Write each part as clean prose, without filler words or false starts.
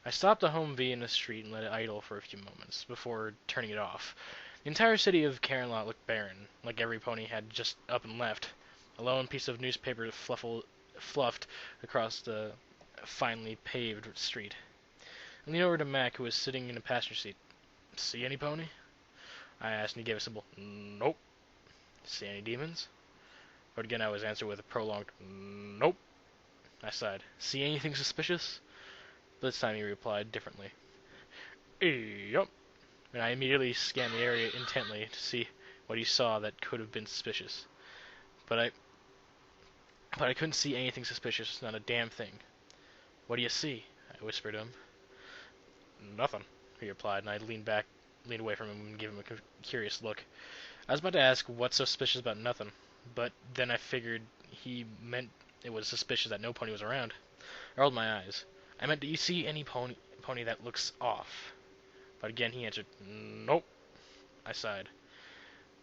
I stopped the Humvee in the street and let it idle for a few moments before turning it off. The entire city of Camelot looked barren, like every pony had just up and left. A lone piece of newspaper fluffed across the finely paved street. I leaned over to Mac, who was sitting in the passenger seat. "See any pony?" I asked, and he gave a simple "Nope." "See any demons?" But again I was answered with a prolonged "Nope." I sighed. "See anything suspicious?" But this time he replied differently. "Yup." And I immediately scanned the area intently to see what he saw that could have been suspicious. But I couldn't see anything suspicious, not a damn thing. "What do you see?" I whispered to him. "Nothing," he replied, and I leaned away from him and gave him a curious look. I was about to ask what's so suspicious about nothing, but then I figured he meant it was suspicious that no pony was around. I rolled my eyes. I meant, "Do you see any pony that looks off?" But again he answered, "Nope." I sighed,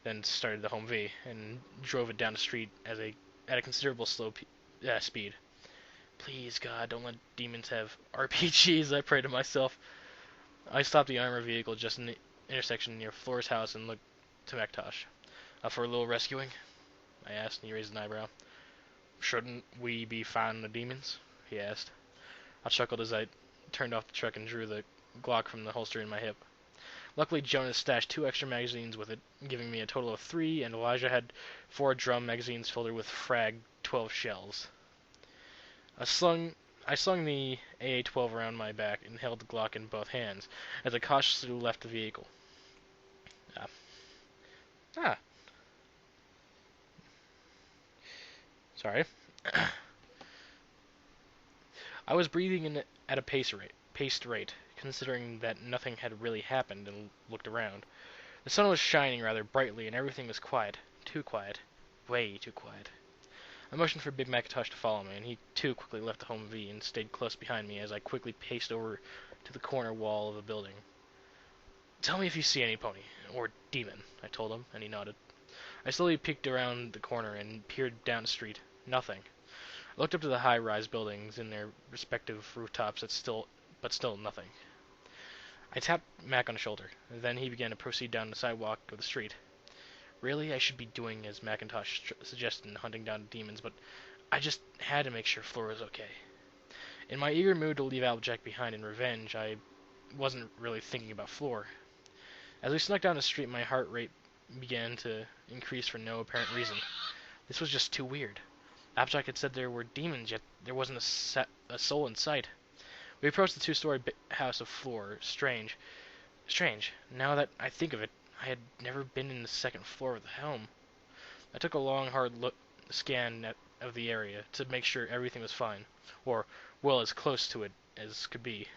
then started the Humvee and drove it down the street at a considerable speed. "Please, God, don't let demons have RPGs," I prayed to myself. I stopped the armored vehicle just in the intersection near Flora's house and looked to MacTosh. "Up for a little rescuing?" I asked, and he raised an eyebrow. "Shouldn't we be finding the demons?" he asked. I chuckled as I turned off the truck and drew the Glock from the holster in my hip. Luckily, Jonas stashed 2 extra magazines with it, giving me a total of 3, and Elijah had 4 drum magazines filled with frag 12 shells. I slung the AA-12 around my back and held the Glock in both hands as I cautiously left the vehicle. Ah. Ah. Sorry. I was breathing in at a paced rate, considering that nothing had really happened, and looked around. The sun was shining rather brightly, and everything was quiet. Too quiet. Way too quiet. I motioned for Big McIntosh to follow me, and he too quickly left the Humvee and stayed close behind me as I quickly paced over to the corner wall of a building. "Tell me if you see any pony, or demon," I told him, and he nodded. I slowly peeked around the corner and peered down the street. Nothing. I looked up to the high-rise buildings in their respective rooftops, but still nothing. I tapped Mac on the shoulder, and then he began to proceed down the sidewalk of the street. Really, I should be doing as McIntosh suggested and hunting down demons, but I just had to make sure Flora was okay. In my eager mood to leave Applejack behind in revenge, I wasn't really thinking about Flora. As we snuck down the street, my heart rate began to increase for no apparent reason. This was just too weird. Applejack had said there were demons, yet there wasn't a soul in sight. We approached the 2-story house of Flora. Strange. Now that I think of it, I had never been in the second floor of the home. I took a long, hard scan of the area to make sure everything was fine, or, well, as close to it as could be.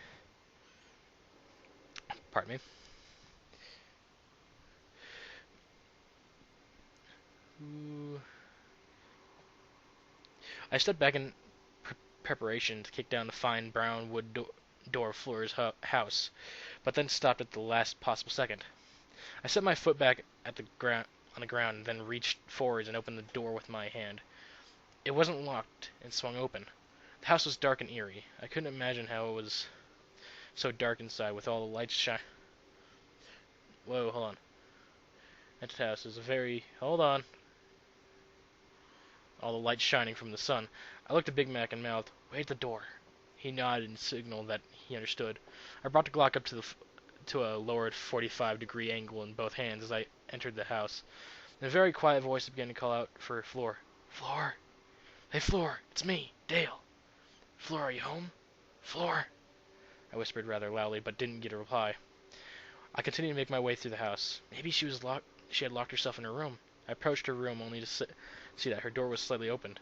Pardon me. Ooh. I stepped back in preparation to kick down the fine brown wood door of Flora's house, but then stopped at the last possible second. I set my foot back on the ground, and then reached forwards and opened the door with my hand. It wasn't locked, and swung open. The house was dark and eerie. I couldn't imagine how it was so dark inside with all the lights Whoa, hold on. That house is Hold on. All the lights shining from the sun. I looked at Big Mac and mouthed, "Wait at the door." He nodded and signaled that he understood. I brought the Glock up to a lowered 45-degree angle in both hands as I entered the house. In a very quiet voice, I began to call out for Floor. "Floor! Hey, Floor! It's me, Dale! Floor, are you home? Floor!" I whispered rather loudly, but didn't get a reply. I continued to make my way through the house. Maybe she had locked herself in her room. I approached her room only to see that her door was slightly opened.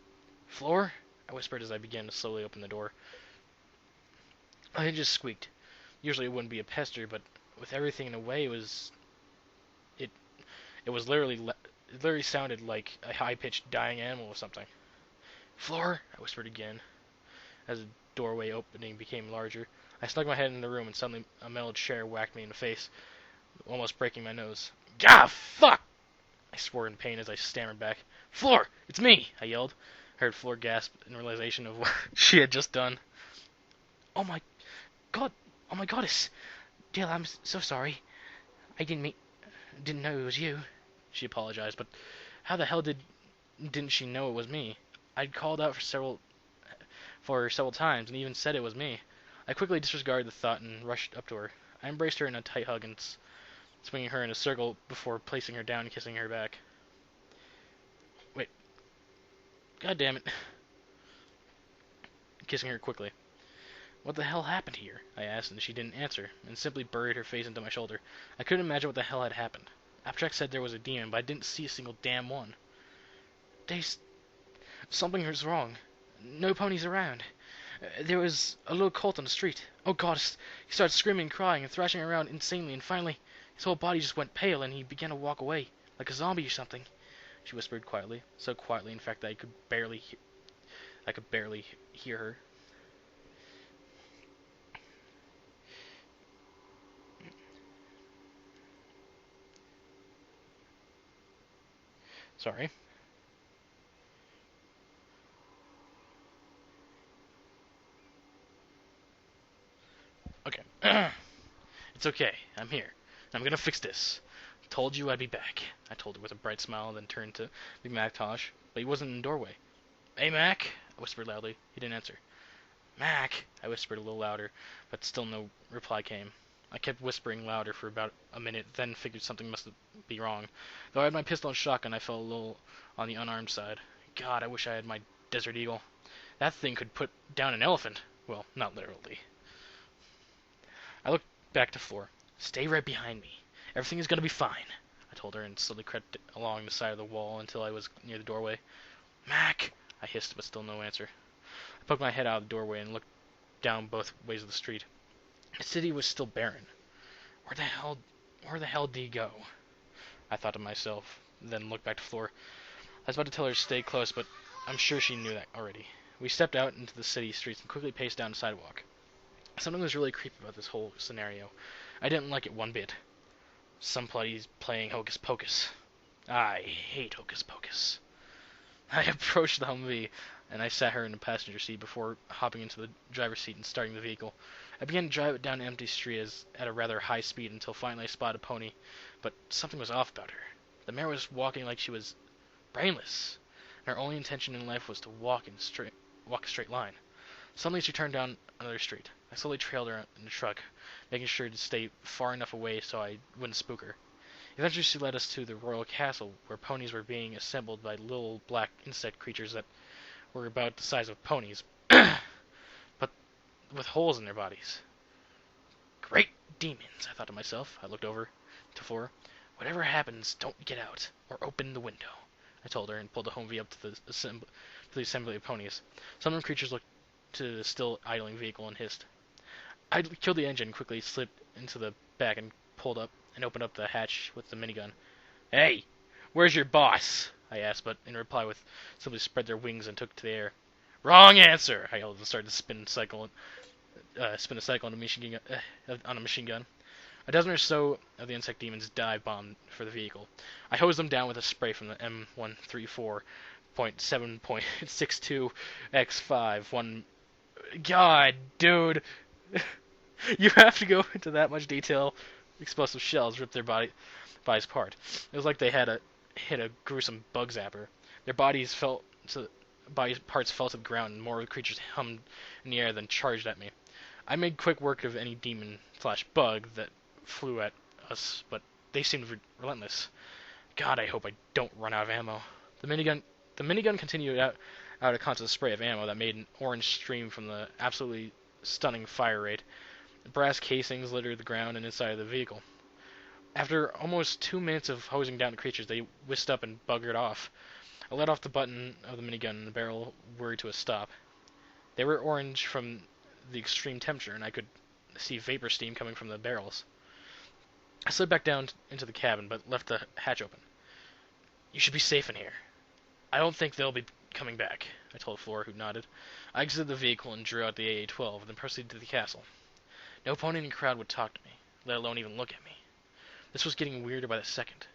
"Floor?" I whispered as I began to slowly open the door. The hinges squeaked. Usually it wouldn't be a pester, but with everything in the way, it literally sounded like a high-pitched dying animal or something. "Floor?" I whispered again, as the doorway opening became larger. I snuck my head in the room, and suddenly a metal chair whacked me in the face, almost breaking my nose. "Gah, fuck!" I swore in pain as I stammered back. "Floor! It's me!" I yelled. I heard Floor gasp in realization of what she had just done. "Oh my God! Oh my goddess! Jill, I'm so sorry. I didn't know it was you. She apologized, but how the hell didn't she know it was me? I'd called out for several times and even said it was me. I quickly disregarded the thought and rushed up to her. I embraced her in a tight hug and swinging her in a circle before placing her down and kissing her back. Wait, god damn it. Kissing her quickly. What the hell happened here? I asked, and she didn't answer, and simply buried her face into my shoulder. I couldn't imagine what the hell had happened. Abstract said there was a demon, but I didn't see a single damn one. Something was wrong. No ponies around. There was a little colt on the street. Oh god, he started screaming and crying and thrashing around insanely, and finally his whole body just went pale and he began to walk away, like a zombie or something. She whispered quietly, so quietly in fact that I could barely hear her. Sorry. Okay. It's okay. I'm here. I'm gonna fix this. Told you I'd be back. I told her with a bright smile, then turned to Big Macintosh, but he wasn't in the doorway. Hey, Mac, I whispered loudly. He didn't answer. Mac, I whispered a little louder, but still no reply came. I kept whispering louder for about a minute, then figured something must be wrong. Though I had my pistol and shotgun, I felt a little on the unarmed side. God, I wish I had my Desert Eagle. That thing could put down an elephant. Well, not literally. I looked back to Floor. Stay right behind me. Everything is gonna be fine, I told her, and slowly crept along the side of the wall until I was near the doorway. Mac, I hissed, but still no answer. I poked my head out of the doorway and looked down both ways of the street. The city was still barren. Where the hell did he go? I thought to myself, then looked back to Floor. I was about to tell her to stay close, but I'm sure she knew that already. We stepped out into the city streets and quickly paced down the sidewalk. Something was really creepy about this whole scenario. I didn't like it one bit. Somebody's playing Hocus Pocus. I hate Hocus Pocus. I approached the Humvee, and I sat her in the passenger seat before hopping into the driver's seat and starting the vehicle. I began to drive it down an empty street at a rather high speed until finally I spotted a pony, but something was off about her. The mare was walking like she was brainless, and her only intention in life was to walk a straight line. Suddenly she turned down another street. I slowly trailed her in the truck, making sure to stay far enough away so I wouldn't spook her. Eventually she led us to the royal castle, where ponies were being assembled by little black insect creatures that were about the size of ponies, but with holes in their bodies. Great demons, I thought to myself. I looked over to Flora. Whatever happens, don't get out, or open the window, I told her, and pulled the Humvee up to the assembly of ponies. Some of the creatures looked to the still idling vehicle and hissed. I killed the engine, quickly slipped into the back and pulled up and opened up the hatch with the minigun. Hey, where's your boss? I asked, but in reply with simply spread their wings and took to the air. Wrong answer! I yelled and started to spin a cycle on a machine gun. A dozen or so of the insect demons dive bombed for the vehicle. I hosed them down with a spray from the M134.7.62X5. God, dude. You have to go into that much detail. Explosive shells ripped their bodies apart. It was like they had hit a gruesome bug zapper. Their body parts fell to the ground, and more creatures hummed in the air then charged at me. I made quick work of any demon/bug that flew at us, but they seemed relentless. God, I hope I don't run out of ammo. The minigun continued out a constant spray of ammo that made an orange stream from the absolutely stunning fire rate. Brass casings littered the ground and inside of the vehicle. After almost 2 minutes of hosing down the creatures, they whisked up and buggered off. I let off the button of the minigun and the barrel whirred to a stop. They were orange from the extreme temperature, and I could see vapor steam coming from the barrels. I slid back down into the cabin, but left the hatch open. You should be safe in here. I don't think they'll be coming back, I told Flora, who nodded. I exited the vehicle and drew out the AA-12, then proceeded to the castle. No pony in the crowd would talk to me, let alone even look at me. This was getting weirder by the second.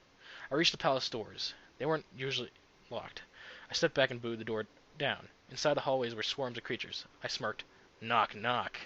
I reached the palace doors. They weren't usually locked. I stepped back and booted the door down. Inside the hallways were swarms of creatures. I smirked. Knock, knock.